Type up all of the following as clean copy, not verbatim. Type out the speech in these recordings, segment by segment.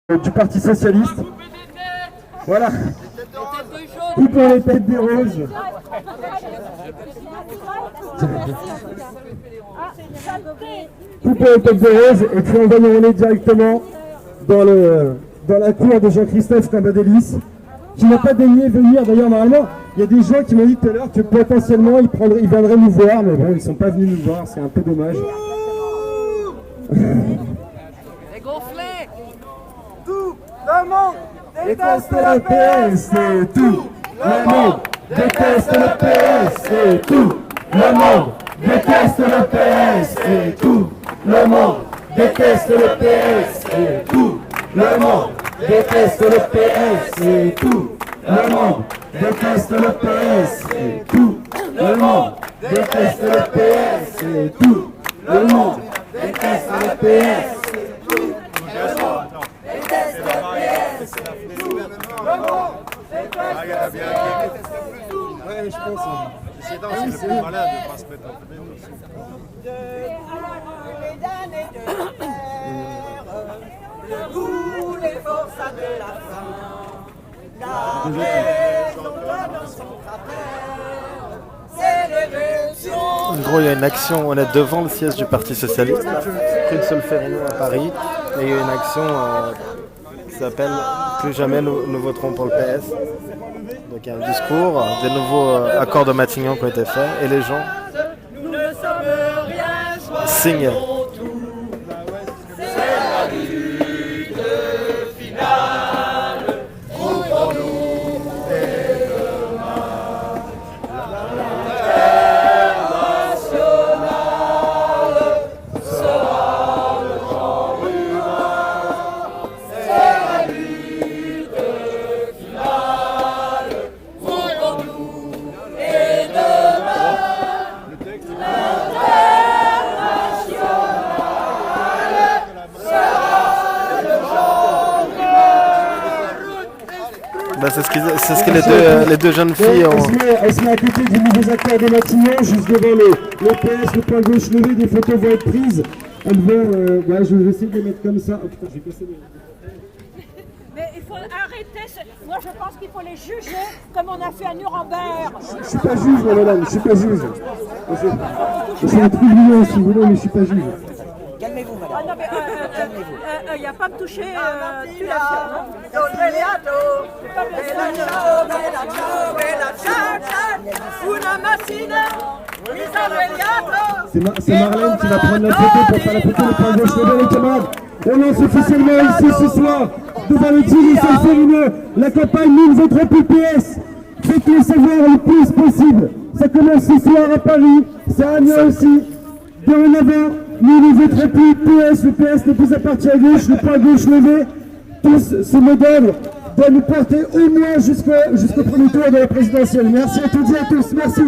du Parti Socialiste. Voilà. Tout pour les têtes des roses. Tout pour les têtes des roses. Et puis on va nous aller directement dans la cour de Jean-Christophe Cambadélis, qui n'a pas daigné venir. D'ailleurs, normalement, il y a des gens qui m'ont dit tout à l'heure que potentiellement ils viendraient nous voir, mais bon, ils ne sont pas venus nous voir, c'est un peu dommage. Tout le monde déteste le PS, c'est tout. Le monde déteste le PS, c'est tout. Le monde déteste le PS, c'est tout. Le monde déteste le PS, c'est tout. Le monde déteste le PS, c'est tout. Le monde déteste le PS, c'est tout. Le monde déteste le PS, c'est tout. Le monde déteste le PS, c'est tout. Ouais, je pense. C'est dans c'est plus malin de ne pas se mettre en fait. Les damnés de terre, le goût, les forçats de la faim, la raison dans son cratère, c'est l'élection. En gros, il y a une action, on est devant le siège du Parti Socialiste, rue de Solferino à Paris, et il y a une action qui s'appelle « Plus jamais nous voterons pour le PS ». Donc il y a un discours, des nouveaux accords de Matignon qui ont été faits, et les gens signent. C'est ce que les deux jeunes filles ont. Elle se met à côté des nouveaux accords de Matignon, juste devant le PS, le point gauche levé, des photos vont être prises. Elles vont. Ouais, je vais essayer de les mettre comme ça. Oh putain, j'ai cassé les. Mais il faut arrêter. Moi, je pense qu'il faut les juger comme on a fait à Nuremberg. Je suis pas juge, moi, madame, je suis pas juge. Je suis un tribunal, si vous voulez, mais je suis pas juge. Calmez-vous, madame. Ah non, mais il n'y a pas à me toucher. Tu l'as C'est Marlène qui va prendre la photo pour faire la photo de point gauche levé, les camarades. On lance officiellement ici ce soir, devant le tir Solferino, la campagne Nous ne voterons plus PS. Faites-le savoir le plus possible. Ça commence ce soir à Paris, c'est à Amiens aussi. Dorénavant, nous ne voterons plus PS, le PS n'est plus à partir à gauche, le point gauche levé. Tous ce modèle doit nous porter au moins jusqu'au premier tour de la présidentielle. Merci à toutes et à tous, merci.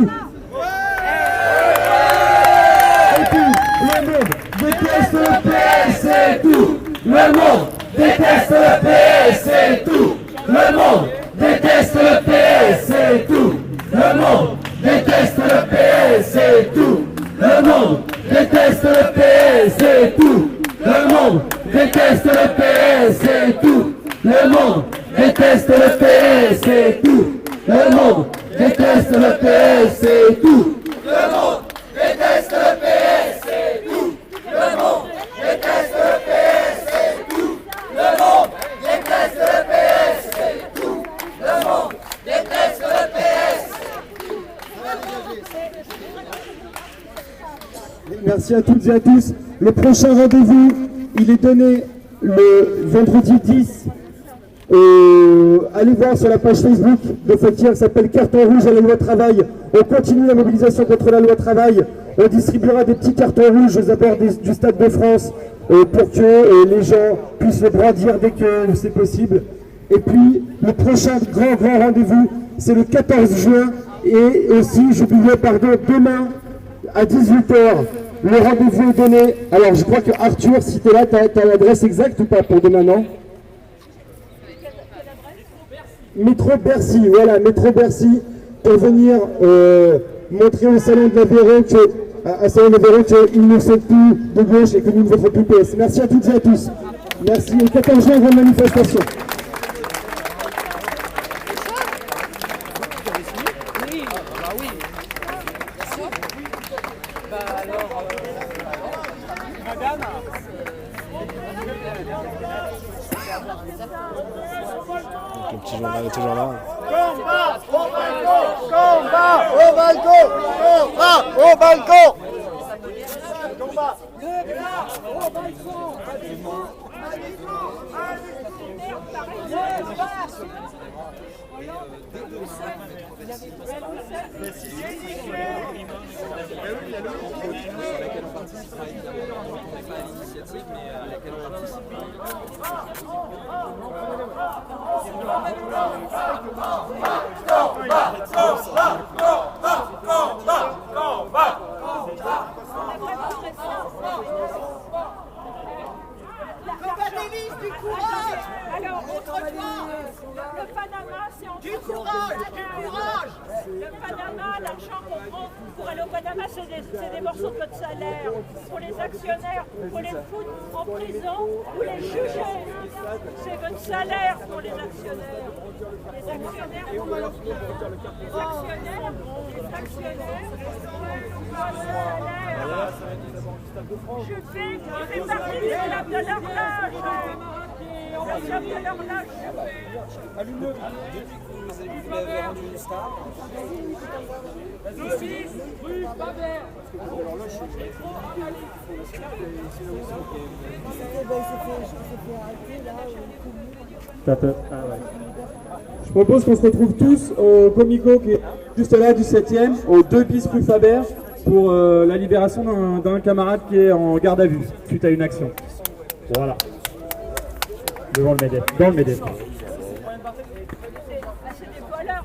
Et puis, le monde déteste le PS, c'est tout. Le monde déteste le PS, c'est tout. Le monde déteste le PS, c'est tout. Le monde déteste le PS, c'est tout. Le monde déteste le PS, c'est tout. Le monde déteste le PS, c'est tout. Le monde déteste le PS, c'est tout. Le monde déteste le PS, c'est tout. Le monde déteste le PS, c'est tout. Le monde déteste le PS, c'est tout. Le monde déteste le PS, c'est tout. Le monde déteste le PS. Merci à toutes et à tous. Le prochain rendez-vous, il est donné le vendredi 10. Allez voir sur la page Facebook de Fekir, qui s'appelle Carton rouge à la loi travail. On continue la mobilisation contre la loi travail. On distribuera des petits cartons rouges aux abords du Stade de France pour que les gens puissent le brandir dès que c'est possible. Et puis, le prochain grand rendez-vous, c'est le 14 juin. Et aussi, j'oubliais, demain à 18h. Le rendez-vous est donné. Alors, je crois que Arthur, si tu es là, tu as l'adresse exacte ou pas pour demain, non? Métro Bercy, voilà, Métro Bercy, pour venir montrer au salon de l'Aveyron qu'il ne sont plus de gauche et que nous ne voterons plus PS. Merci à toutes et à tous. Merci. Et 14 juin, grande manifestation. Donc, le petit journal est toujours là. Combat au balcon! Combat au balcon! Combat au balcon! Combat! Du courage! Alors, autrement, le Panama, c'est en Du courage! Du courage! Le Panama, l'argent qu'on prend pour aller au Panama, c'est des morceaux de votre salaire. Pour les actionnaires, pour les foutre en prison ou les juger. C'est votre salaire pour les actionnaires. Les actionnaires, pour leur bien. Les actionnaires, je fais partie des clubs de l'horloge. Le club de l'horloge, Vous l'avez rendu une star. Je propose qu'on se retrouve tous au Comico qui est juste là du 7e, au 2 bis rue Faber, pour la libération d'un camarade qui est en garde à vue suite à une action. Voilà. Devant le MEDEF, dans le MEDEF. c'est des voleurs.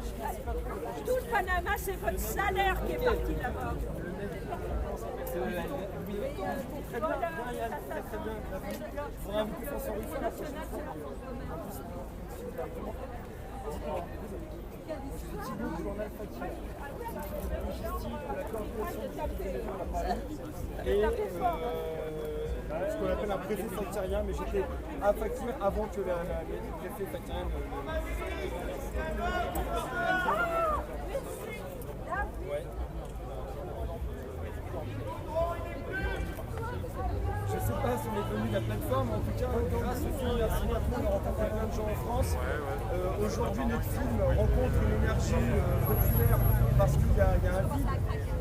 Tout le Panama, c'est votre salaire qui est parti là-bas. Et ce qu'on appelle un préfet factérien, mais j'étais à Facture avant que le préfet factérien Je sais pas si on est venu de la plateforme, en tout cas, grâce au film Merci Patron, on a rencontré plein de gens en France. Aujourd'hui, notre film rencontre une énergie populaire parce qu'il y a un vide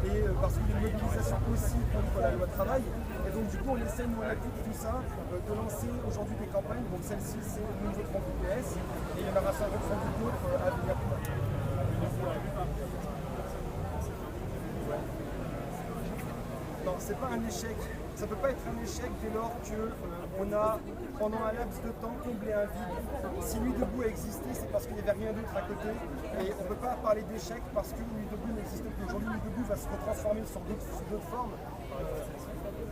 et parce qu'il y a une mobilisation aussi contre la loi travail. Et donc, du coup, on essaie, nous, à la toute tout ça, de lancer aujourd'hui des campagnes. Donc, celle-ci, c'est Nous voterons pour PS et il y en aura sans doute d'autres à venir. Non, c'est pas un échec. Ça peut pas être un échec dès lors qu'on a, pendant un laps de temps, comblé un vide. Si Nuit Debout a existé, c'est parce qu'il n'y avait rien d'autre à côté. Et on ne peut pas parler d'échec parce que Nuit Debout n'existe plus. Aujourd'hui, Nuit Debout va se retransformer sur d'autres formes.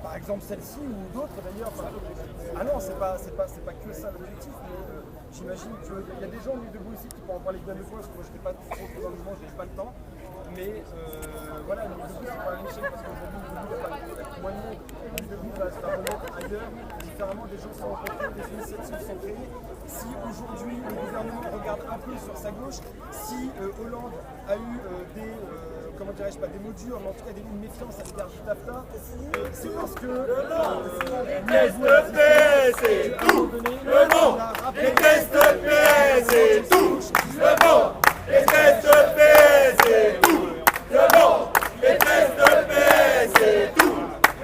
Par exemple celle-ci ou d'autres d'ailleurs. Ah non, c'est pas que ça l'objectif, mais j'imagine qu'il y a des gens Nuit Debout ici qui pourront en parler bien de moi, parce que moi je n'étais pas trop dans le mouvement, je n'ai pas le temps. Mais voilà, Nuit Debout c'est pas un échec parce qu'aujourd'hui Nuit Debout n'a pas moins de monde. Nuit Debout va se faire remettre ailleurs, différemment des gens sont rencontrés, des initiatives sont créées. Si aujourd'hui le gouvernement regarde un peu sur sa gauche, si Hollande a eu comment dirais-je pas, des mots durs, mais en tout cas une méfiance à l'égard du TAFTA, c'est parce que c'est tout. Le nom déteste PS, c'est tout. Le nom déteste PS, c'est tout. Le nom déteste PS, c'est tout. Le nom déteste PS, c'est tout.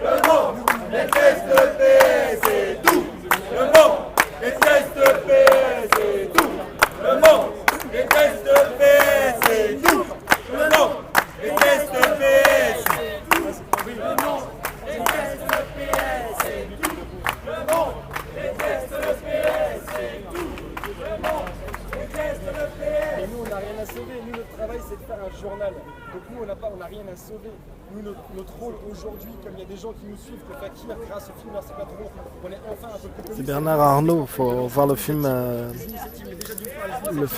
Le nom déteste PS, c'est tout. Le nom déteste PS, c'est tout. Le nom déteste PS, c'est tout. Le nom déteste PS, c'est tout. Le nom déteste PS, c'est tout. Le nom déteste le PS. Et nous, on n'a rien à sauver. Nous, notre travail, c'est de faire un journal. Donc nous, on n'a rien à sauver. Nous, notre rôle aujourd'hui, comme il y a des gens qui nous suivent, que Fakir, grâce au film Merci Patron, on est enfin un peu plus connus. C'est Bernard Arnault, faut voir le film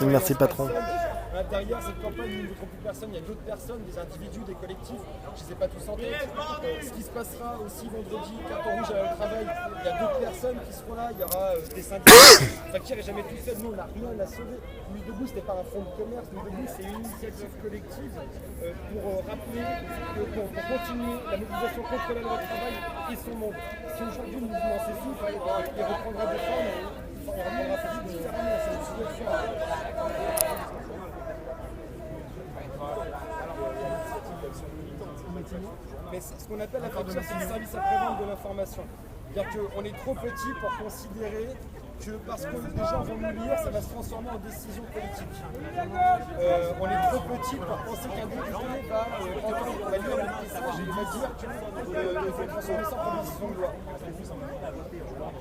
Merci Patron. Derrière cette campagne, nous ne voterons plus personne. Il y a d'autres personnes, des individus, des collectifs. Je ne les ai pas tous en tête. Ce qui se passera aussi vendredi, carton rouge à le travail, il y a d'autres personnes qui seront là. Il y aura des syndicats. Fakir n'est jamais tout seul. Nous, on n'a rien à sauver. Nuit debout, ce n'était pas un fonds de commerce. Nuit debout, c'est une initiative collective pour rappeler que pour continuer la mobilisation contre la loi travail et son monde. Si aujourd'hui le mouvement s'essouffle, il reprendra des formes, il reprendra peut-être différemment dans cette situation. Mais ce qu'on appelle la FACIR, c'est le service après-vente de l'information. C'est-à-dire qu'on est trop petit pour considérer que parce que les gens vont nous lire, ça va se transformer en décision politique. On est trop petit pour penser qu'un député va lire le message et va dire qu'il faut transformer ça en décision de loi.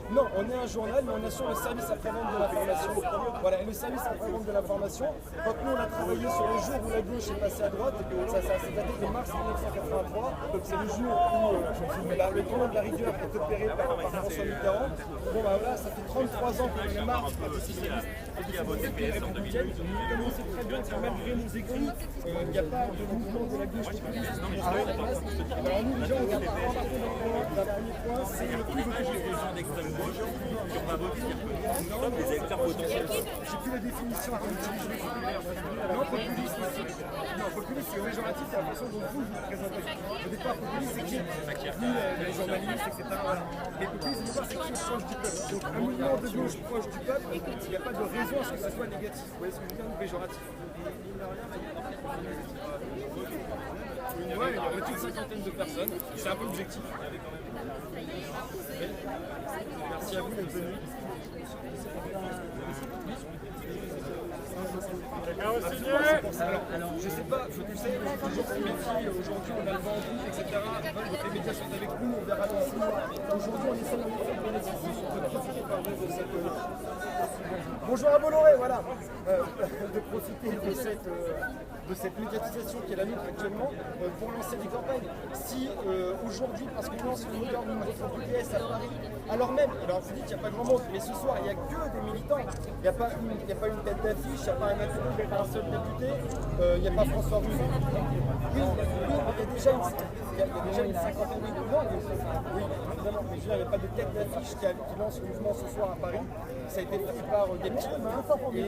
Non, on est un journal, mais on assure le service après-vente de l'information. Voilà, et le service après-vente de l'information, quand nous on a travaillé sur le jour où la gauche est passée à droite, ça s'est daté de mars 1983, donc c'est le jour où le tournant de la rigueur est opéré par François Mitterrand. Bon bah voilà, ça fait 33 ans qu'on est marre du Parti socialiste et de cette républicaine. Comme on sait très bien que malgré nos écrits, il n'y a pas de mouvement de la gauche populiste qui est à la place. Alors nous, les gens, on va parler d'un dernier point, c'est le plus de des électeurs potentiels. J'ai plus la définition à utiliser. Non, populiste, c'est péjoratif, c'est la façon dont vous présentez. Au départ, populiste, c'est qui vous, les journalistes, etc. Les populistes, c'est qui est proche du peuple. Donc, un mouvement de gauche proche du peuple, il n'y a pas de raison à ce que ce soit négatif. Vous voyez ce que je veux dire, péjoratif. Ouais, il y aurait toute une cinquantaine de personnes. C'est un peu objectif. Merci à vous d'être venus. Alors, je sais pas, vous savez, les gens se méfient, aujourd'hui on a le vent en poupe, etc. Les médias sont avec nous, on verra dans 6 mois. Aujourd'hui on essaie de faire bénéficier, de profiter de cette... Bonjour à Bolloré, voilà, de profiter de cette médiatisation qui est la nôtre actuellement pour lancer des campagnes. Si aujourd'hui, parce qu'on lance une odeur de notre PS à Paris, alors même, alors vous dites qu'il n'y a pas grand monde, mais ce soir il n'y a que des militants, il n'y a pas une tête d'affiche, il n'y a pas un intérim, il n'y a pas un seul député, il n'y a pas François Ruffin. Oui, il y a déjà une cinquantaine de militants, oui, évidemment, mais il n'y a pas de tête d'affiche qui lance le mouvement ce soir à Paris. Ça a été fait par des petits humains et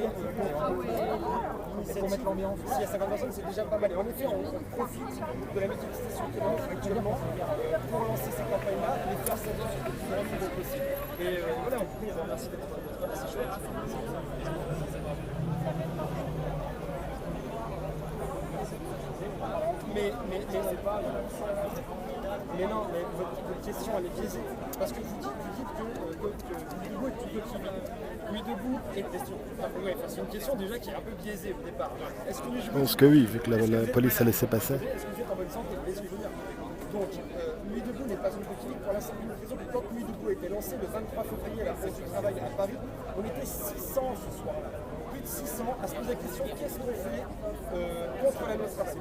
pour mettre l'ambiance. S'il y a 50 personnes, c'est déjà pas mal. Et en effet, on profite de la médiatisation qui est là actuellement pour lancer ces campagnes-là et les faire servir sur le plus grand niveau possible. Et voilà, on vous remercie d'être là. Voilà, c'est chouette. Mais c'est pas... Mais non, mais votre question elle est biaisée. Parce que vous dites que Nuit debout est tout petit. Nuit debout est une question. C'est une question déjà qui est un peu biaisée au départ. Je pense que oui, vu que la police a laissé passer. Est-ce que vous êtes en bonne santé? Est-ce que je veux dire? Donc, Nuit debout n'est pas une coquille pour la simple raison que quand Nuit debout a été lancé le 23 février à la Fête du Travail à Paris, on était 600 ce soir-là. Plus de 600 à se poser la question qu'est-ce qu'on fait contre la loi travail.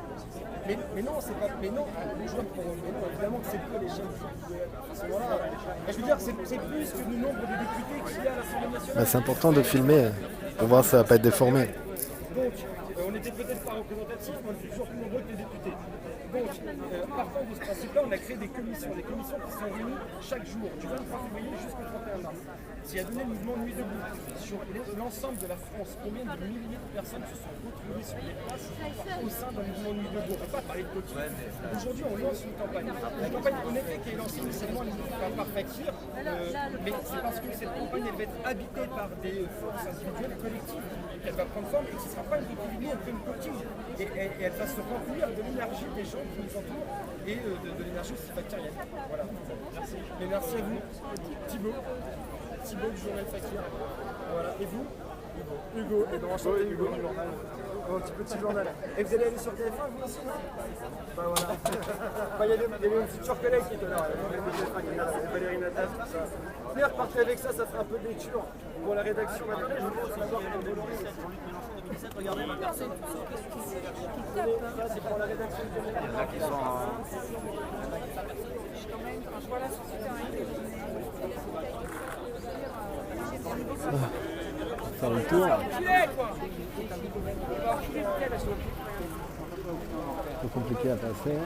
Mais non, c'est pas. Mais non, évidemment que c'est peu les chaînes à ce moment-là. Je veux dire, c'est plus que le nombre de députés qu'il y a à l'Assemblée nationale. C'est important de filmer pour voir si ça va pas être déformé. Donc, on n'était peut-être pas représentatifs, mais on était toujours plus nombreux que les députés. Donc, partant de ce principe-là, on a créé des commissions qui sont réunies chaque jour, du 23 février jusqu'au 31 mars. Ce qui a donné le mouvement Nuit debout sur l'ensemble de la France. Combien de milliers de personnes se sont retrouvées sur les places au sein d'un mouvement Nuit debout? On ne peut pas parler de coquille. Aujourd'hui, on lance une campagne. La campagne, en effet, qui est lancée initialement par Fakir, mais c'est parce que cette campagne, elle va être habitée par des forces individuelles, collectives, qu'elle va prendre forme et que ce ne sera pas une coquille, elle fait une coquille. Et elle va se remplir de l'énergie des gens qui nous entourent et de l'énergie aussi factirienne. Voilà. Merci. Et merci à vous, Thibaut du journal Fakir. Voilà. Et vous? Hugo. Et donc enchanté Hugo du journal. Un petit journal. Et vous allez aller sur TF1 vous aussi, non? Bah voilà. Il y a une future collègue qui est là. Valérie Natas, tout ça. D'ailleurs, partez avec ça ferait un peu de lecture pour la rédaction. Attendez, je pense que d'abord pour Bolloré. Regardez ma personne. Ça, c'est pour la rédaction de Bolloré. Il y en a qui sont. Voilà, c'est super. faire le tour. Un peu compliqué à passer.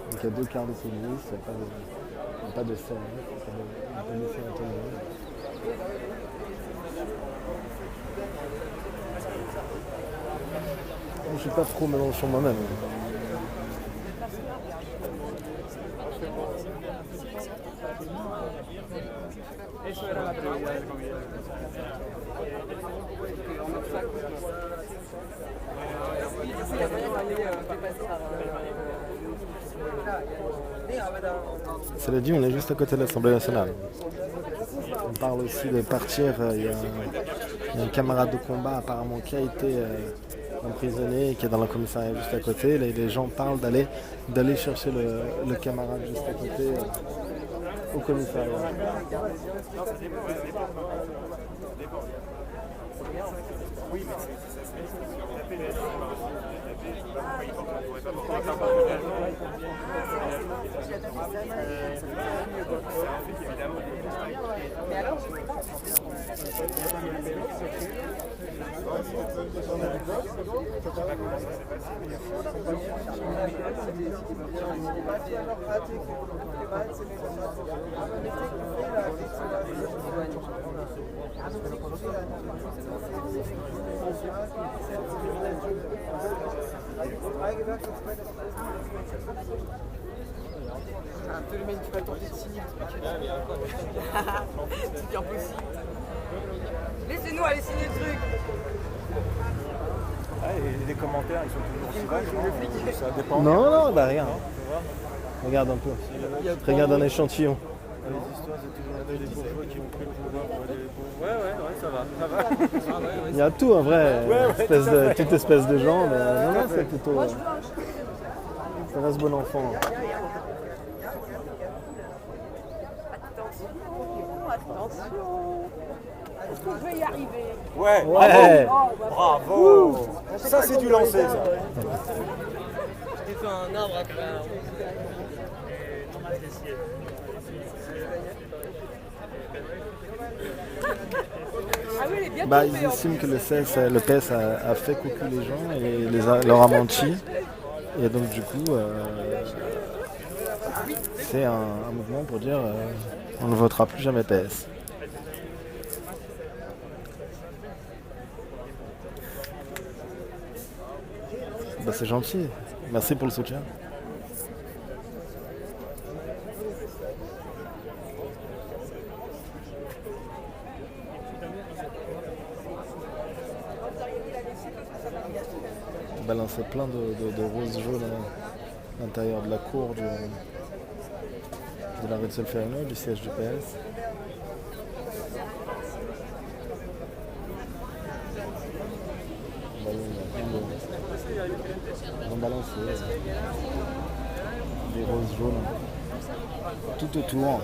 Donc il y a 2 quarts de police, il n'y a pas de scène, il n'y a pas de policier autonome. Je ne suis pas trop Mélenchon moi-même. Cela dit, on est juste à côté de l'Assemblée nationale. On parle aussi de partir. Il y a un camarade de combat apparemment qui a été emprisonné et qui est dans le commissariat juste à côté. Là, les gens parlent d'aller chercher le camarade juste à côté au commissariat. Laissez-nous aller signer le truc. Les commentaires, ils sont toujours aussi vagues. Ça dépend. Non, bah rien. Regarde un peu. Regarde un échantillon. Les histoires, c'est toujours les bourgeois qui ont pris le pouvoir pour aider les pauvres. Ouais, ça va. Il y a tout en vrai, toute espèce de gens, mais non, c'est plutôt. Ça reste bon enfant. Attention. Est-ce qu'on peut y arriver? Ouais, Ouais. bravo. Ça, c'est du lancer, ça. J'ai fait un arbre à faire. Ah oui, il est bien Bah, tombé, ils en estiment plus. que le PS a fait coucou les gens et leur a menti. Et donc du coup, c'est un mouvement pour dire on ne votera plus jamais PS. Bah, c'est gentil. Merci pour le soutien. Balancer plein de roses jaunes à l'intérieur de la cour de la rue de Solferino, du siège du PS. On va balancer des roses jaunes tout autour.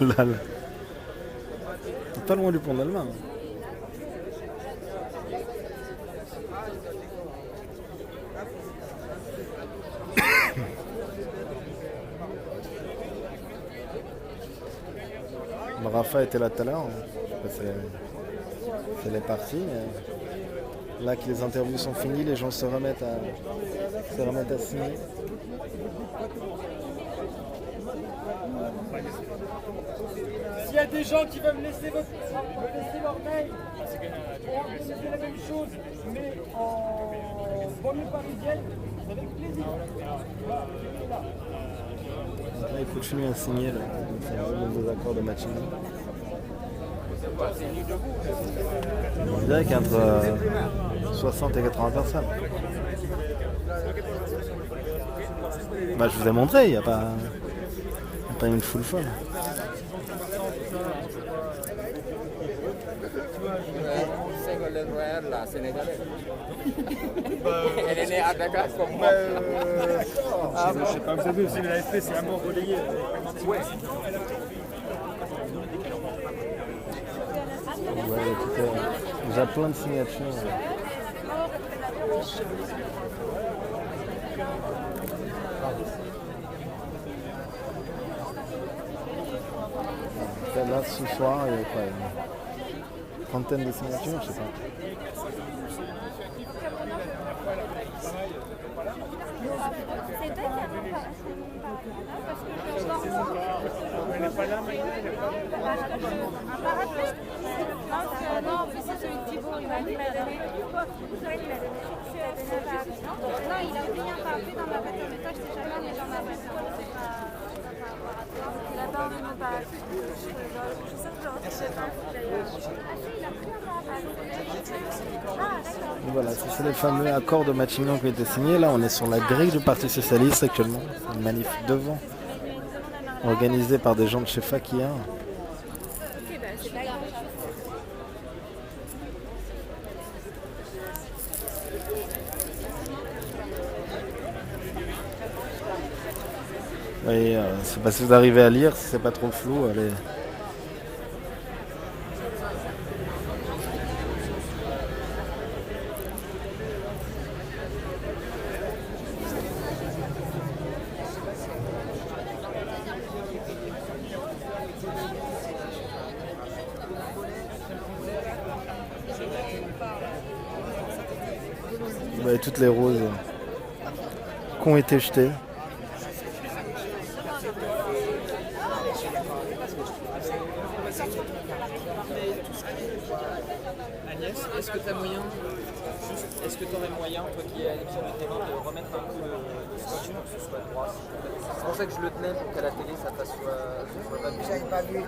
Là, là. T'es pas loin du pont d'Allemagne. Rafa était là tout à l'heure. C'est les parties. Là que les interviews sont finies, les gens se remettent à signer. S'il y a des gens qui veulent me laisser leur mail, c'est la même chose, mais en Donc là, il continue à signer les nouveaux accords de Matignon. On dirait qu'entre 60 et 80 personnes. Bah, je vous ai montré, il n'y a pas une foule folle. Ségolène Royal, la Sénégalaise. Elle est née à Dakar comme moi. Je sais pas, vous savez aussi, l'AFP, c'est à mort relayé. Ouais. Ouais, écoutez, j'ai plein de signatures. Là, ce soir, il y a quoi, une trentaine de signatures, je sais pas. C'est toi qui as mon parce que je suis encore Elle n'est pas là, mais non, en plus c'est celui de Thibaut, il m'a dit la donné. Non, il a rien pas appelé dans ma boîte de message, c'est jamais les gens m'appellent. Il a pas envie de me parler. Je sais que Voilà, c'est les fameux accords de Matignon qui ont été signés. Là, on est sur la grille du Parti Socialiste actuellement. C'est une manif devant, organisée par des gens de chez Fakia. Oui, c'est pas si vous arrivez à lire, si c'est pas trop flou, allez. Vous voyez toutes les roses qui ont été jetées. Agnès, est-ce que tu as moyen, est-ce que tu aurais moyen, toi qui es à l'émission du terrain, de remettre un peu le scotch pour que ce soit droit? C'est pour ça que je le tenais pour qu'à la télé ça fasse soit pas bien. J'avais pas vu.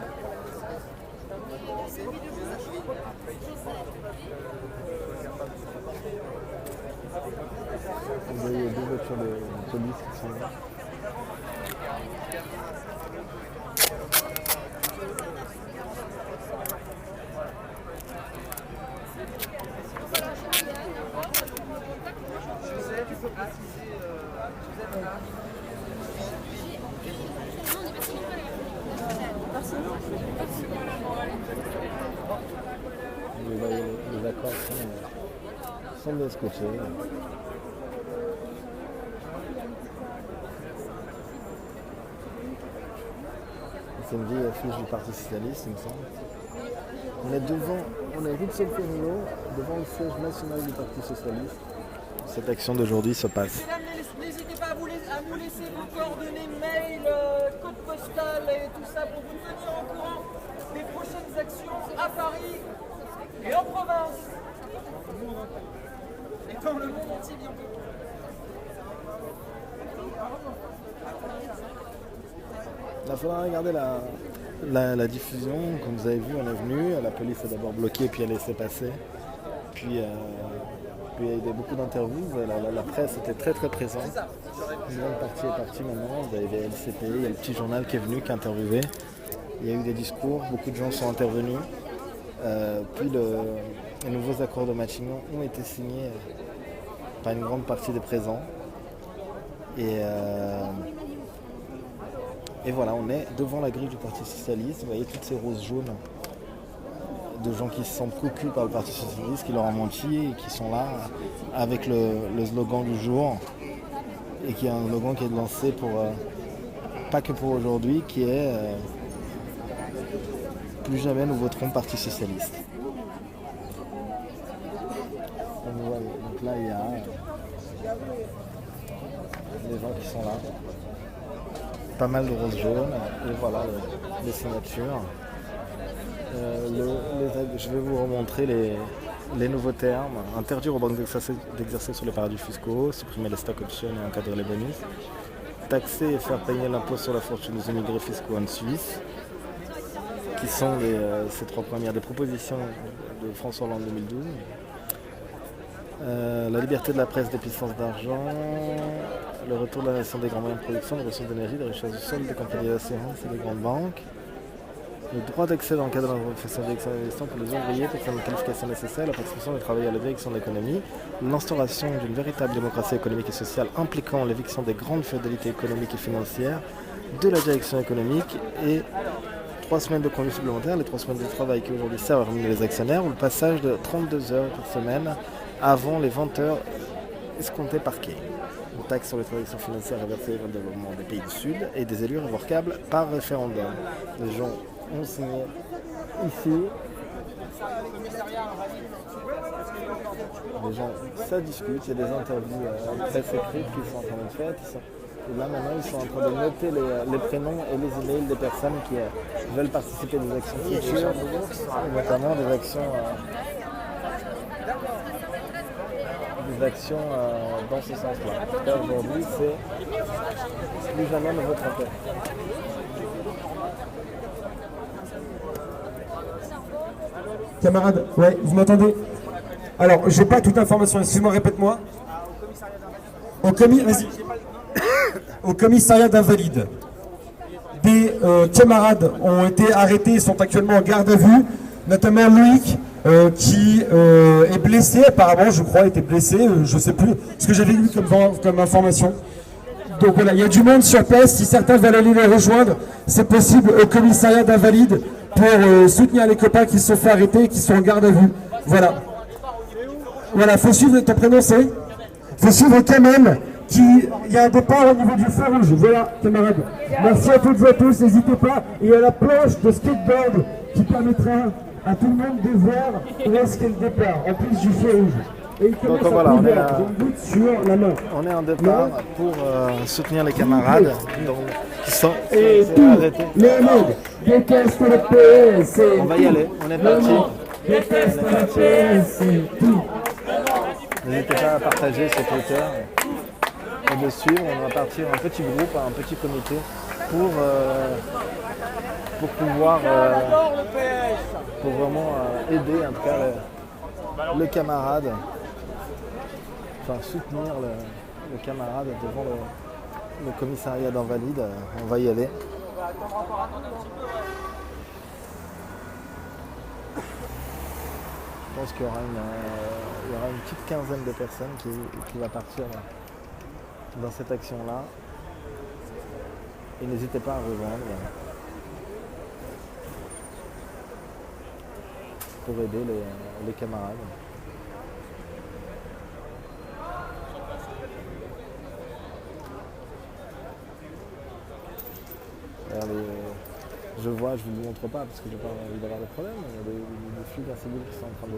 Vous voyez deux voitures de police qui sont là. Vous voyez, les accords sont bien scotchés. C'est une vieille affiche du Parti Socialiste, il me semble. On est rue de Solferino, devant le siège national du Parti Socialiste. Cette action d'aujourd'hui se passe. Mesdames, n'hésitez pas à nous laisser vos coordonnées, mail, code postal et tout ça pour vous tenir au courant des prochaines actions à Paris et en province. Et dans le monde entier bientôt. Il faudra regarder la diffusion. Comme vous avez vu, on est venu. La police a d'abord bloqué, puis a laissé passer. Puis il y a eu beaucoup d'interviews. La presse était très très présente. Une grande partie est partie maintenant. Vous avez LCP, il y a le petit journal qui est venu, qui a interviewé. Il y a eu des discours, beaucoup de gens sont intervenus. Puis les nouveaux accords de Matignon ont été signés par une grande partie des présents. Et voilà, on est devant la grille du Parti Socialiste. Vous voyez toutes ces roses jaunes de gens qui se sentent cocus par le Parti Socialiste, qui leur ont menti et qui sont là avec le slogan du jour. Et qui est un slogan qui est lancé pour, pas que pour aujourd'hui, qui est plus jamais nous voterons Parti Socialiste. Donc là, il y a les gens qui sont là. Pas mal de roses jaunes et voilà les signatures. Je vais vous remontrer les nouveaux termes, interdire aux banques d'exercer sur les paradis fiscaux, supprimer les stock options et encadrer les bonus, taxer et faire payer l'impôt sur la fortune des immigrés fiscaux en Suisse, qui sont ces trois premières des propositions de François Hollande 2012. La liberté de la presse des puissances d'argent, le retour de la nation des grands moyens de production, des ressources d'énergie, des richesses du sol, des compagnies d'assurance et des grandes banques. Le droit d'accès dans le cadre de la profession d'investissement pour les ouvriers, pour faire une qualification nécessaire, la participation des travailleurs à la direction de l'économie, l'instauration d'une véritable démocratie économique et sociale impliquant l'éviction des grandes féodalités économiques et financières, de la direction économique et 3 semaines de congé supplémentaires, les 3 semaines de travail qui aujourd'hui servent à rémunérer les actionnaires, ou le passage de 32 heures par semaine avant les 20 heures escomptées par Key. Une taxe sur les transactions financières reversée vers le développement des pays du Sud et des élus révocables par référendum. Les gens ont signé ici. Les gens, ça discute, il y a des interviews presse écrites qui sont en train d'être faites. Et là maintenant ils sont en train de noter les prénoms et les emails des personnes qui veulent participer à des actions futures, et notamment des actions dans ce sens-là. En tout cas aujourd'hui c'est plus jamais ne vous trompez. Camarade, ouais, vous m'entendez? Alors, j'ai pas toute l'information, excuse-moi, répète-moi. Au commissariat d'Invalides, des camarades ont été arrêtés et sont actuellement en garde à vue, notamment Loïc, qui est blessé, apparemment, je crois, était blessé, je sais plus ce que j'avais lu comme information. Donc voilà, il y a du monde sur place, si certains veulent aller les rejoindre, c'est possible au commissariat d'Invalides pour soutenir les copains qui se sont fait arrêter et qui sont en garde à vue. Voilà. Voilà, faut suivre, ton prénom c'est? Faut suivre quand même, il y a un départ au niveau du feu rouge. Voilà, camarades. Merci à toutes et à tous, n'hésitez pas. Et il y a la planche de skateboard qui permettra à tout le monde de voir où est-ce qu'est le départ, en plus du feu rouge. Et il commence donc voilà, sur la main. On est en départ pour soutenir les camarades qui sont Et tout arrêtés. le monde déteste le PS. On va y aller, on est parti. Déteste le PS. Tout. N'hésitez pas à partager sur Twitter et de suivre. On va partir en petit groupe, un petit comité pour pouvoir pour vraiment aider en tout cas le camarade, enfin soutenir le camarade devant le commissariat d'Invalides. On va y aller. Je pense qu'il y aura une petite quinzaine de personnes qui va partir dans cette action-là. Et n'hésitez pas à rejoindre pour aider les camarades. Je vois, je ne vous montre pas parce que je n'ai pas envie d'avoir de problème. Il y a des flics assez qui sont en train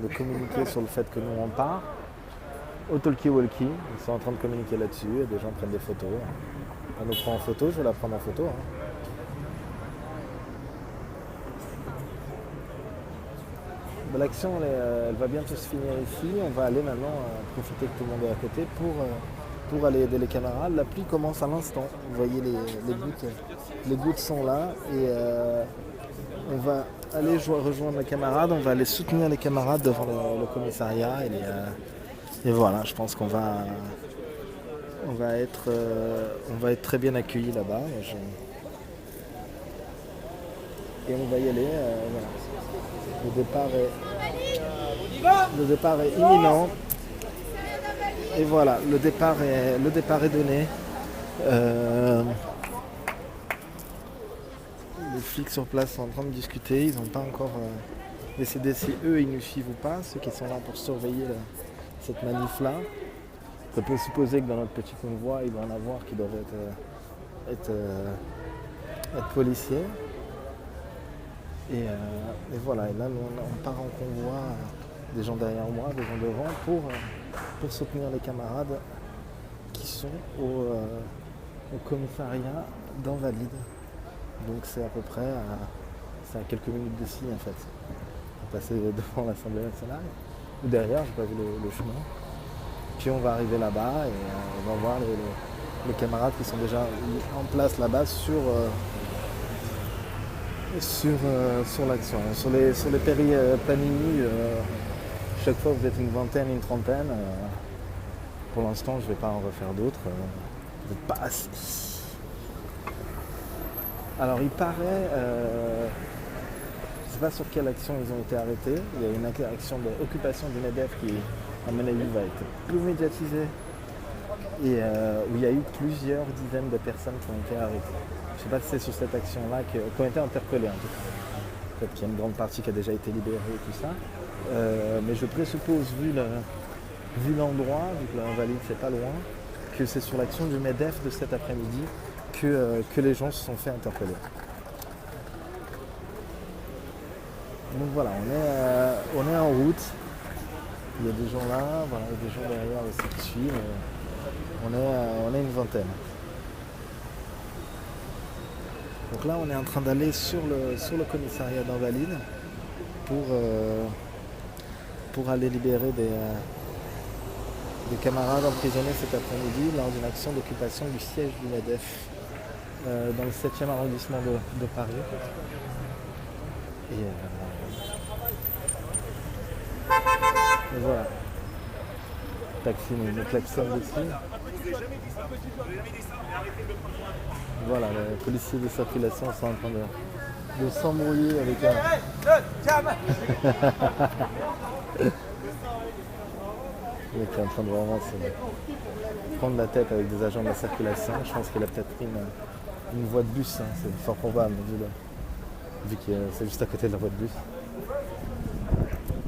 de communiquer sur le fait que nous on part. Au talkie-walkie, ils sont en train de communiquer là-dessus et des gens prennent des photos. On nous prend en photo, je vais la prendre en photo. L'action elle va bientôt se finir ici. On va aller maintenant profiter que tout le monde est à côté pour aller aider les camarades. La pluie commence à l'instant. Vous voyez les gouttes sont là et on va aller rejoindre les camarades. On va aller soutenir les camarades devant le commissariat et voilà. Je pense qu'on va être très bien accueillis là-bas. Et on va y aller. Voilà. Le départ est imminent. Et voilà, le départ est donné. Les flics sur place sont en train de discuter. Ils n'ont pas encore décidé si eux ils nous suivent ou pas, ceux qui sont là pour surveiller cette manif-là. On peut supposer que dans notre petit convoi, il doit en avoir qui doivent être policiers. Et voilà, et là on part en convoi, des gens derrière moi, des gens devant, pour soutenir les camarades qui sont au commissariat d'Invalides. Donc c'est à peu près à quelques minutes d'ici en fait. passer devant l'Assemblée nationale. Ou derrière, j'ai pas vu le chemin. Puis on va arriver là-bas et on va voir les camarades qui sont déjà en place là-bas sur l'action. Sur les péri-Panini, chaque fois vous êtes une vingtaine, une trentaine. Pour l'instant, je ne vais pas en refaire d'autres. Pas assez. Alors il paraît, je ne sais pas sur quelle action ils ont été arrêtés. Il y a une action d'occupation du MEDEF qui, à mon avis, va être plus médiatisée. Et où il y a eu plusieurs dizaines de personnes qui ont été arrêtées. Je ne sais pas si c'est sur cette action-là qui ont été interpellées en tout cas. Peut-être qu'il y a une grande partie qui a déjà été libérée et tout ça. Mais je présuppose, vu l'endroit, vu que l'Invalide c'est pas loin, que c'est sur l'action du MEDEF de cet après-midi que les gens se sont fait interpeller. Donc voilà, on est en route. Il y a des gens là, voilà, il y a des gens derrière aussi qui suivent. On est une vingtaine. Donc là, on est en train d'aller sur le commissariat d'Invalide pour aller libérer des camarades emprisonnés cet après-midi lors d'une action d'occupation du siège du MEDEF dans le 7e arrondissement de Paris. Et voilà. Taxi nous klaxonne dessus. Voilà, les policiers de circulation sont en train de s'embrouiller avec un... Il est en train de vraiment se prendre la tête avec des agents de la circulation. Je pense qu'il a peut-être pris une voie de bus, hein. C'est fort probable, vu que c'est juste à côté de la voie de bus.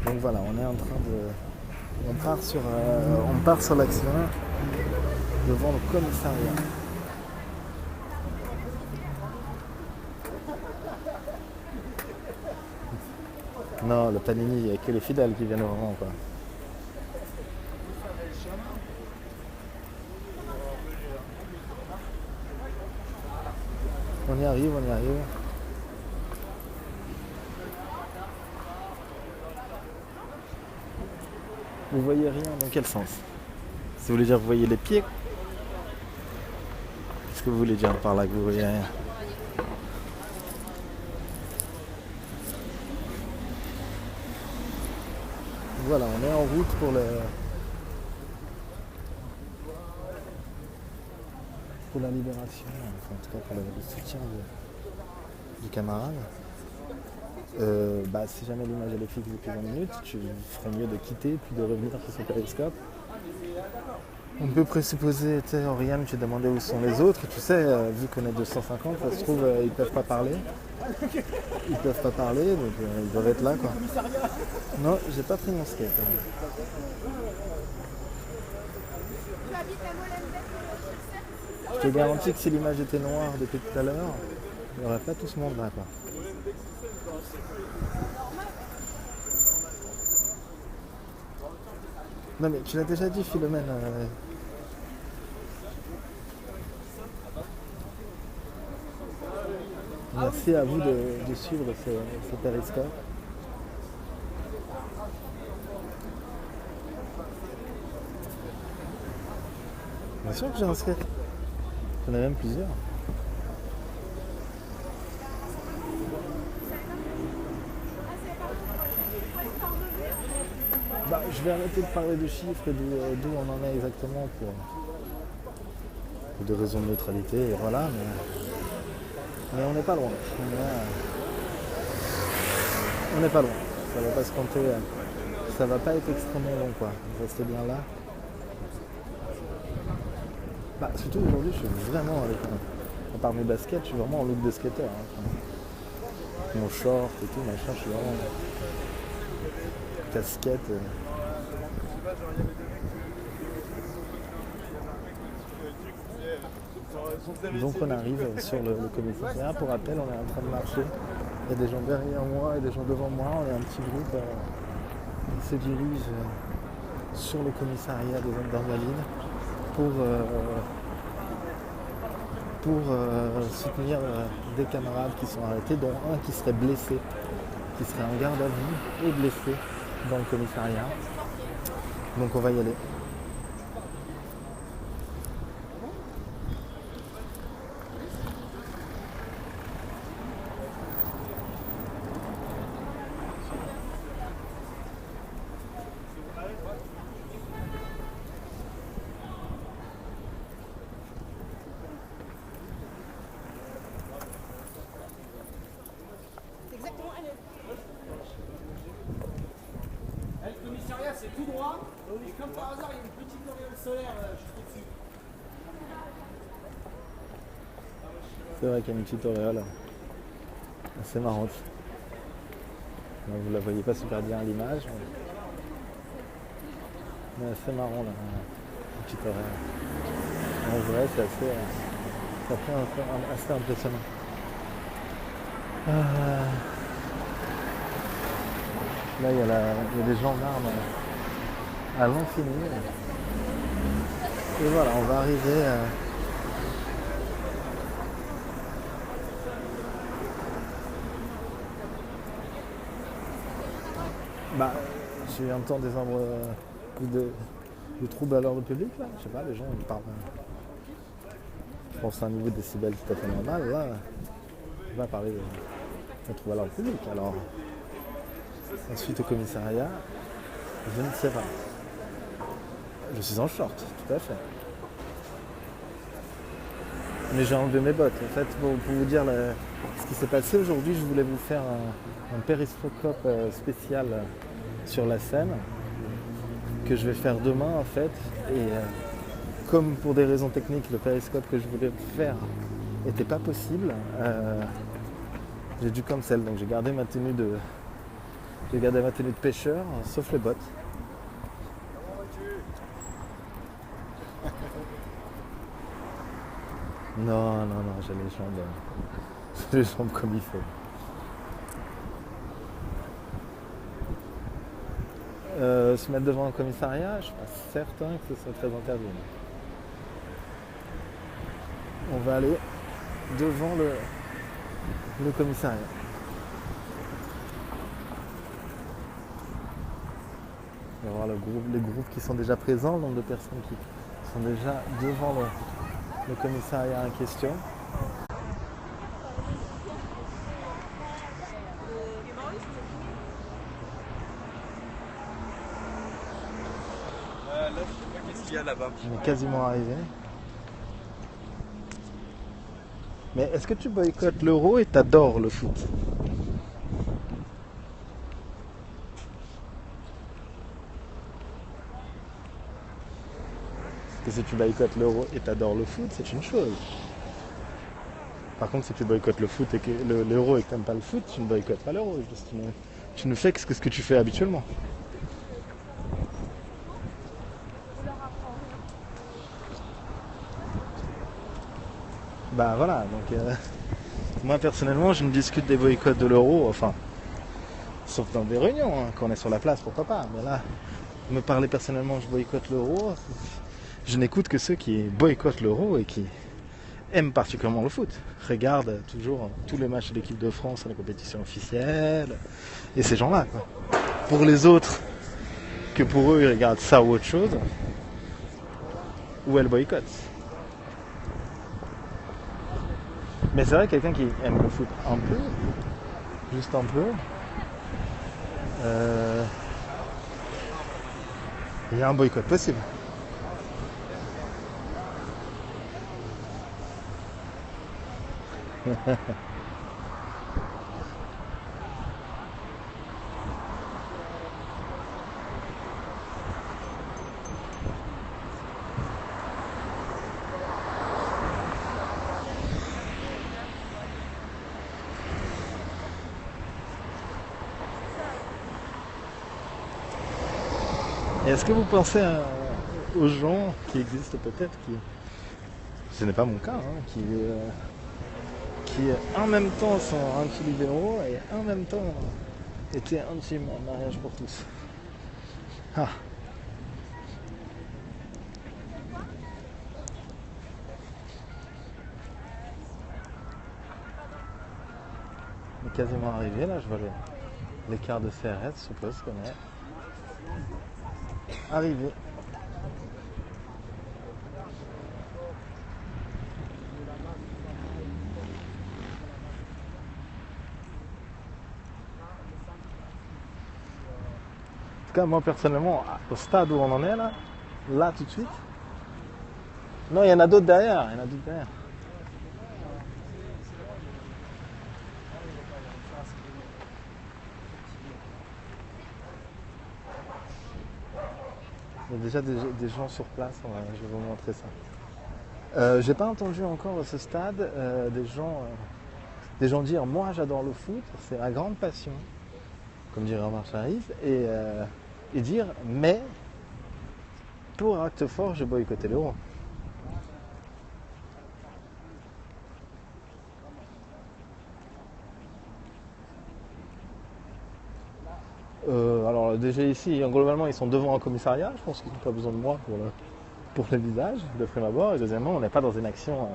Donc voilà, on est en train de... On part sur l'action devant le commissariat. Non, le Panini, il n'y a que les fidèles qui viennent au rang, quoi. On y arrive. Vous voyez rien dans quel sens? Ça voulait dire vous voyez les pieds? Qu'est-ce que vous voulez dire par là que vous voyez rien? Voilà, on est en route pour la libération, enfin, en tout cas pour le soutien du camarade. Si jamais l'image elle est fixe depuis 20 minutes, tu ferais mieux de quitter puis de revenir sur ce périscope. On peut présupposer, tu sais, Oriane, tu demandais où sont les autres, tu sais, vu qu'on est 250, ça se trouve, ils peuvent pas parler. Donc ils doivent être là, quoi. Non, j'ai pas pris mon skate. Je te garantis que si l'image était noire depuis tout à l'heure, il n'y aurait pas tout ce monde là, quoi. Non mais tu l'as déjà dit, Philomène. Merci à vous de suivre ce périscope. Bien sûr que j'ai un skate. J'en ai même plusieurs. Je vais arrêter de parler de chiffres et d'où on en est exactement pour des raisons de neutralité, et voilà, mais on n'est pas loin. On n'est pas loin. Ça va pas se compter, ça va pas être extrêmement long, quoi. Restez bien là. Surtout aujourd'hui, je suis vraiment avec à part mes baskets, je suis vraiment en look de skater. Hein. Mon short et tout, machin, je suis vraiment casquette. Donc on arrive sur le commissariat. Pour rappel, on est en train de marcher. Il y a des gens derrière moi et des gens devant moi. On est un petit groupe qui se dirige sur le commissariat des hommes d'Invalide pour soutenir des camarades qui sont arrêtés, dont un qui serait blessé qui serait en garde à vue et blessé dans le commissariat. Donc on va y aller. Le commissariat c'est tout droit, et comme par hasard il y a une petite auréole solaire juste au-dessus. C'est vrai qu'il y a une petite auréole assez marrante. Bon, vous la voyez pas super bien à l'image, mais assez marrant là, une petite auréole. En vrai c'est assez impressionnant. Là il y a des gendarmes à l'infini. Et voilà, on va arriver à... Bah, j'ai un temps des arbres de troubles à l'ordre public là. Je sais pas, les gens ils parlent. Je pense à un niveau de décibels tout à fait normal. Là, on va parler de troubles à l'ordre public. Alors, ensuite au commissariat, je ne sais pas. Je suis en short, tout à fait. Mais j'ai enlevé mes bottes. En fait, pour vous dire ce qui s'est passé aujourd'hui, je voulais vous faire un périscope spécial sur la Seine que je vais faire demain en fait. Et comme pour des raisons techniques, le périscope que je voulais faire n'était pas possible, j'ai dû cancel. Donc j'ai gardé ma tenue de pêcheur, sauf les bottes. Non, j'ai les jambes comme il faut. Se mettre devant un commissariat, je suis pas certain que ce soit très interdit. On va aller devant le commissariat. On va voir les groupes qui sont déjà présents, le nombre de personnes qui sont déjà devant le commissariat en question. Là, je sais pas qu'est-ce qu'il y a là-bas. On est quasiment arrivé. Mais est-ce que tu boycottes l'euro et t'adores le foot? Parce que si tu boycottes l'euro et t'adores le foot, c'est une chose. Par contre, si tu boycottes le foot et que l'euro et que t'aimes pas le foot, tu ne boycottes pas l'euro. Tu ne fais que ce que tu fais habituellement. Bah voilà, donc moi personnellement je me discute des boycotts de l'euro, enfin, sauf dans des réunions, hein, quand on est sur la place, pourquoi pas, mais là, me parler personnellement je boycotte l'euro, je n'écoute que ceux qui boycottent l'euro et qui aiment particulièrement le foot, regardent toujours tous les matchs de l'équipe de France à la compétition officielle, et ces gens-là, quoi. Pour les autres, que pour eux ils regardent ça ou autre chose, ou elles boycottent. Mais c'est vrai, quelqu'un qui aime le foot un peu, juste un peu, il y a un boycott possible. Et est-ce que vous pensez aux gens qui existent peut-être, ce n'est pas mon cas, hein, qui en même temps sont anti-libéraux et en même temps étaient anti-mariage pour tous. Ah. On est quasiment arrivé là, je vois l'écart de CRS, je suppose qu'on est arrivé. En tout cas, moi personnellement, au stade où on en est là tout de suite. Non, il y en a d'autres derrière, Il y a déjà des gens sur place, je vais vous montrer ça. J'ai pas entendu encore à ce stade des gens dire moi j'adore le foot, c'est ma grande passion, comme dirait Omar Sharif, et dire mais pour acte fort j'ai boycotté l'Euro. Alors déjà ici, globalement ils sont devant un commissariat, je pense qu'ils n'ont pas besoin de moi pour le visage, de prime abord, et deuxièmement on n'est pas dans une action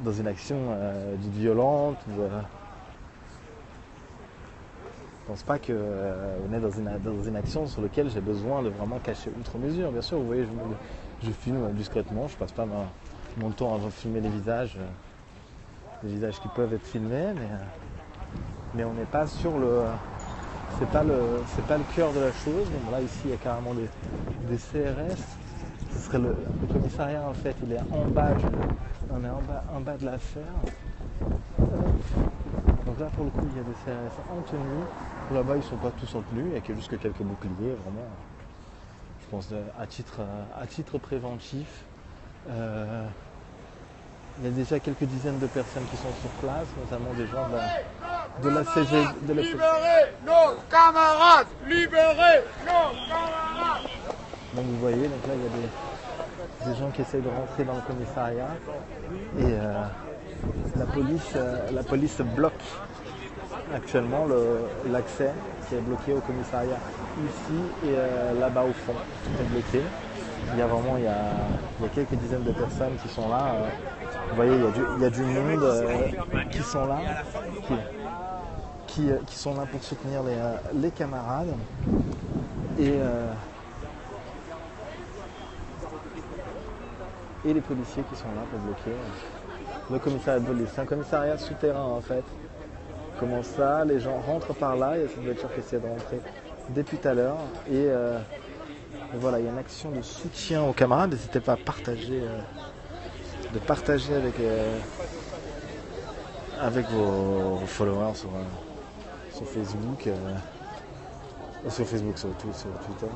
dite violente. Je pense pas qu'on est dans une action sur laquelle j'ai besoin de vraiment cacher outre mesure. Bien sûr, vous voyez, je filme discrètement, je passe pas mon temps à filmer les visages qui peuvent être filmés, mais on n'est pas sur le... C'est pas le cœur de la chose. Bon, là ici il y a carrément des CRS. Ce serait le commissariat en fait, il est en bas, on est en bas de l'affaire. Donc là pour le coup il y a des CRS en tenue. Là-bas ils sont pas tous en tenue, il y a juste quelques boucliers, vraiment. Je pense à titre préventif. Il y a déjà quelques dizaines de personnes qui sont sur place, notamment des gens de la CG. Libérez nos camarades! Libérez nos camarades! Donc vous voyez, donc là il y a des gens qui essayent de rentrer dans le commissariat et la police bloque actuellement l'accès qui est bloqué au commissariat ici et là-bas au fond. Tout est bloqué. Il y a quelques dizaines de personnes qui sont là. Vous voyez, il y a du monde qui sont là, qui sont là pour soutenir les camarades. Et les policiers qui sont là pour bloquer le commissariat de police. C'est un commissariat souterrain en fait. Comment ça, les gens rentrent par là, il y a cette voiture qui essaie de rentrer depuis tout à l'heure. Et voilà, il y a une action de soutien aux camarades. N'hésitez pas à partager, avec vos followers sur Facebook, sur Twitter.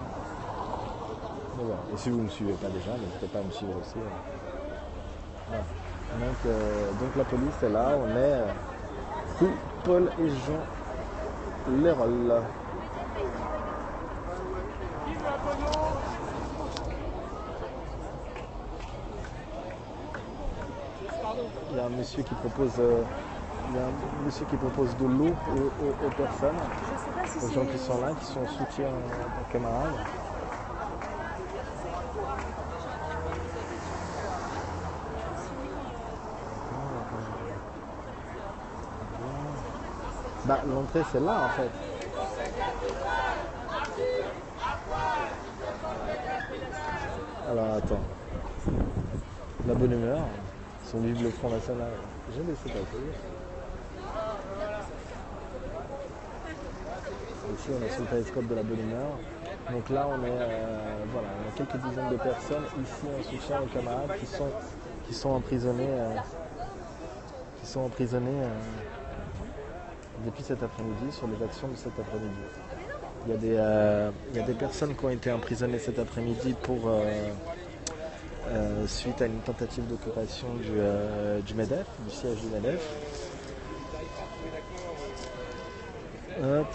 Voilà. Et si vous ne me suivez pas déjà, n'hésitez pas à me suivre aussi. Voilà. Donc la police est là, on est rue Paul et Jean Lérol. Il y a un monsieur qui propose de l'eau aux personnes, aux gens qui sont là, qui sont en soutien aux camarades. Bah, l'entrée c'est là en fait. Alors attends. La bonne humeur. Son vive le Front National. J'ai laissé passer. Ici on est sur le télescope de la bonne humeur. Donc là on est on a quelques dizaines de personnes ici en soutien aux camarades qui sont emprisonnés. Depuis cet après-midi, sur les actions de cet après-midi. Il y a des personnes qui ont été emprisonnées cet après-midi suite à une tentative d'occupation du MEDEF, du siège du MEDEF. Hop.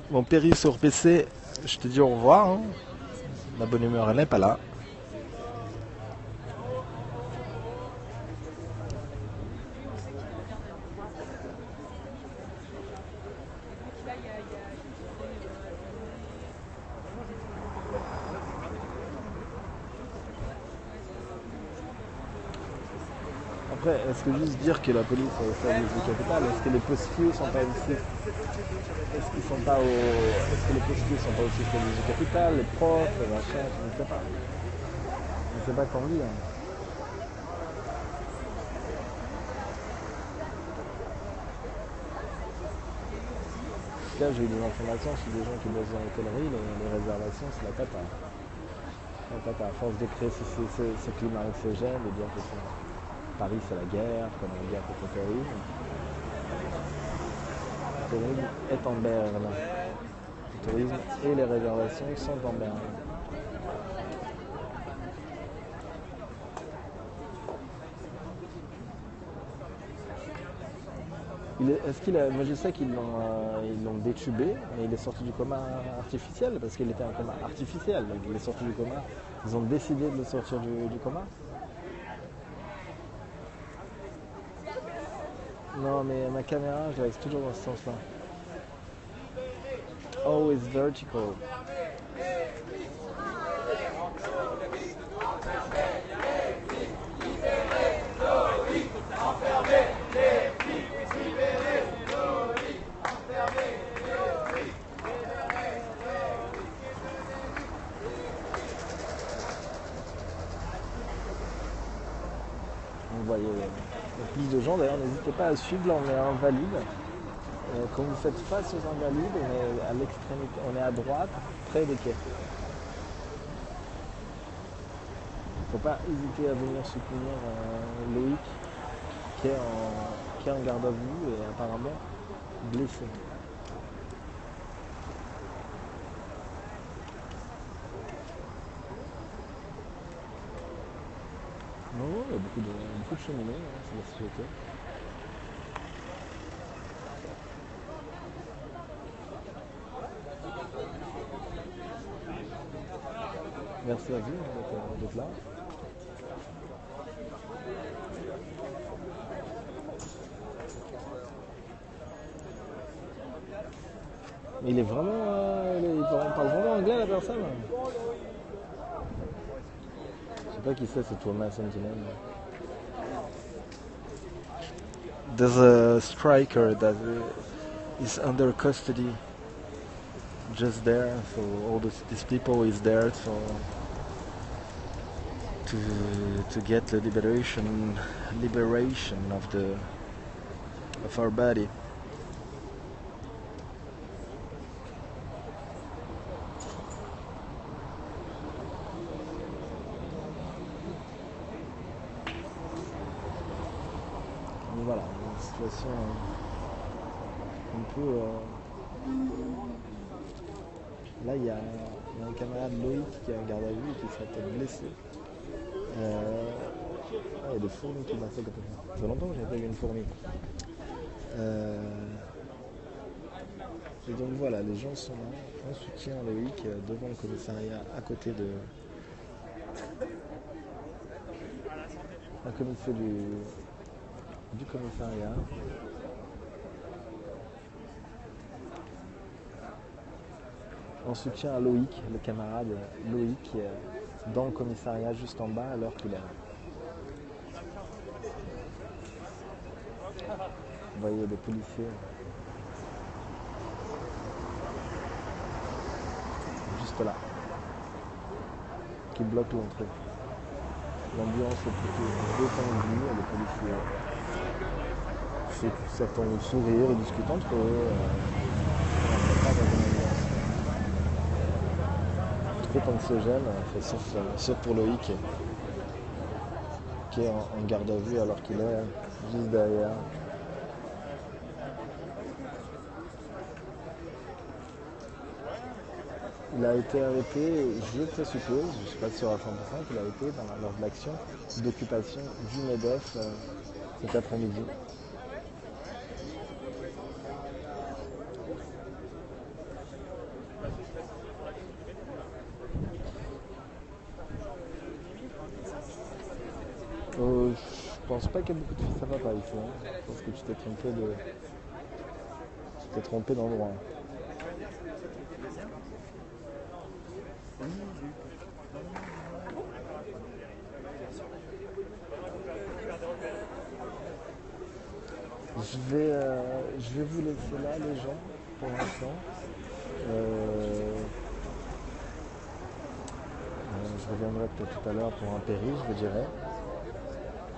Bon, Péri sur PC, je te dis au revoir. Hein. La bonne humeur, elle n'est pas là. Après, est-ce que juste dire que la police est au service du capital, est-ce que les postiers sont pas aussi... Est-ce qu'ils sont pas au... Est-ce que les postiers sont pas aussi au service du capital, les profs, les machins, je ne sais pas. Je ne sais pas comment dire. En tout cas, j'ai eu des informations sur des gens qui bossent dans l'hôtellerie, les réservations, c'est la cata. La cata, à force de créer ce climat anxiogène, de dire que Paris c'est la guerre, comme la guerre contre le terrorisme. Le tourisme est en berne. Le tourisme et les réservations sont en berne. Est-ce qu'il a, moi je sais qu'ils l'ont détubé, mais il est sorti du coma artificiel, parce qu'il était en coma artificiel, donc il est sorti du coma. Ils ont décidé de le sortir du coma. Non, mais ma caméra, je reste toujours dans ce sens-là. Always vertical. Vous voyez, il y a plus de gens, d'ailleurs n'hésitez pas à suivre, là on est à Invalides. Quand vous faites face aux Invalides, on est à l'extrémité, on est à droite, près des quais. Il ne faut pas hésiter à venir soutenir Loïc, qui est en garde à vue et apparemment blessé. Non, il y a beaucoup de cheminots, c'est la société. Merci à vous d'être là. Mais il est vraiment... il parle vraiment anglais la personne. Je sais pas qui c'est Thomas Sentinel. There's a striker that is under custody just there, so all these people is there to get the liberation of our body. Donc voilà, une situation un peu... Là, il y a un camarade Loïc qui est en garde à vue et qui serait peut-être blessé. Il y a des fourmis qui m'attaquent complètement. Ça fait longtemps que j'ai pas vu une fourmi. Et donc voilà, les gens sont là, en soutien à Loïc, devant le commissariat, à côté de... un comité du commissariat. En soutien à Loïc, le camarade Loïc qui est dans le commissariat juste en bas alors qu'il est. Vous voyez des policiers juste là qui bloquent l'entrée. L'ambiance est plutôt détendue, les policiers certains sourire et discutent entre eux. Trop anxiogène, sauf pour Loïc qui est en garde à vue alors qu'il est juste derrière. Il a été arrêté, je présuppose, je ne suis pas sûr à 100%, qu'il a été lors de l'action d'occupation du MEDEF cet après-midi. Je pense pas qu'il y a beaucoup de fils à papa ici. Hein. Je pense que tu t'es trompé d'endroit. Je vais vous laisser là, les gens, pour l'instant. Je reviendrai peut-être tout à l'heure pour un péri, je vous dirai.